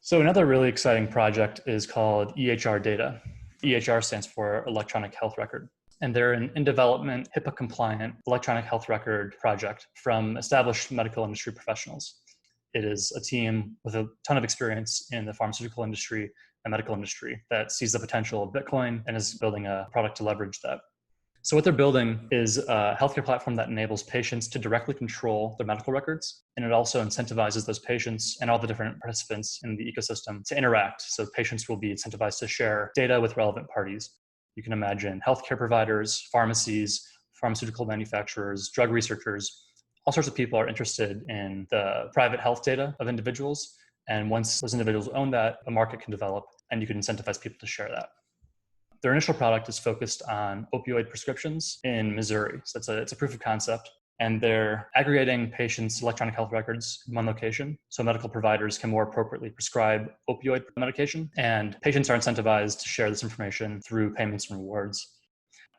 So another really exciting project is called EHR Data. EHR stands for Electronic Health Record. And they're an in-development, HIPAA-compliant electronic health record project from established medical industry professionals. It is a team with a ton of experience in the pharmaceutical industry and medical industry that sees the potential of Bitcoin and is building a product to leverage that. So what they're building is a healthcare platform that enables patients to directly control their medical records. And it also incentivizes those patients and all the different participants in the ecosystem to interact. So patients will be incentivized to share data with relevant parties. You can imagine healthcare providers, pharmacies, pharmaceutical manufacturers, drug researchers, all sorts of people are interested in the private health data of individuals. And once those individuals own that, a market can develop and you can incentivize people to share that. Their initial product is focused on opioid prescriptions in Missouri. So it's a proof of concept. And they're aggregating patients' electronic health records in one location so medical providers can more appropriately prescribe opioid medication. And patients are incentivized to share this information through payments and rewards.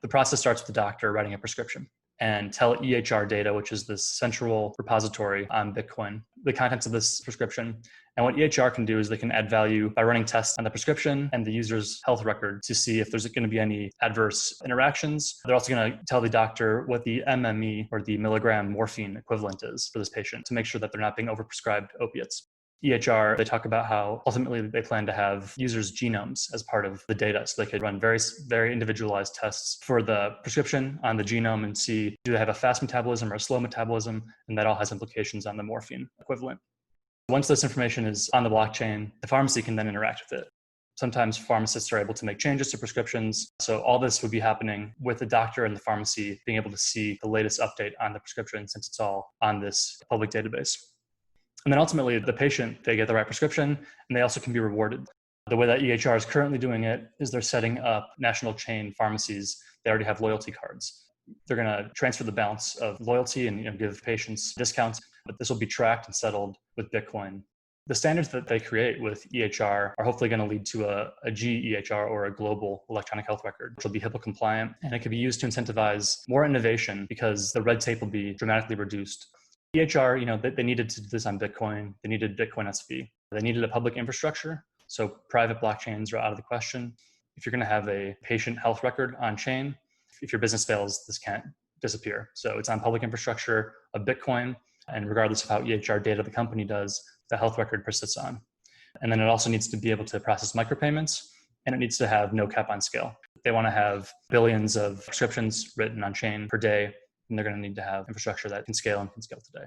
The process starts with the doctor writing a prescription and tell EHR Data, which is this central repository on Bitcoin, the contents of this prescription. And what EHR can do is they can add value by running tests on the prescription and the user's health record to see if there's going to be any adverse interactions. They're also going to tell the doctor what the MME or the milligram morphine equivalent is for this patient to make sure that they're not being overprescribed opiates. EHR, they talk about how ultimately they plan to have users' genomes as part of the data. So they could run very, very individualized tests for the prescription on the genome and see, do they have a fast metabolism or a slow metabolism? And that all has implications on the morphine equivalent. Once this information is on the blockchain, the pharmacy can then interact with it. Sometimes pharmacists are able to make changes to prescriptions. So all this would be happening with the doctor and the pharmacy being able to see the latest update on the prescription since it's all on this public database. And then ultimately, the patient, they get the right prescription, and they also can be rewarded. The way that EHR is currently doing it is they're setting up national chain pharmacies. They already have loyalty cards. They're going to transfer the balance of loyalty and give patients discounts, but this will be tracked and settled with Bitcoin. The standards that they create with EHR are hopefully going to lead to a GEHR or a global electronic health record, which will be HIPAA compliant, and it can be used to incentivize more innovation because the red tape will be dramatically reduced. EHR, they needed to do this on Bitcoin. They needed Bitcoin SV. They needed a public infrastructure. So private blockchains are out of the question. If you're going to have a patient health record on chain, if your business fails, this can't disappear. So it's on public infrastructure of Bitcoin. And regardless of how EHR Data the company does, the health record persists on. And then it also needs to be able to process micropayments, and it needs to have no cap on scale. They want to have billions of prescriptions written on chain per day, and they're going to need to have infrastructure that can scale and can scale today.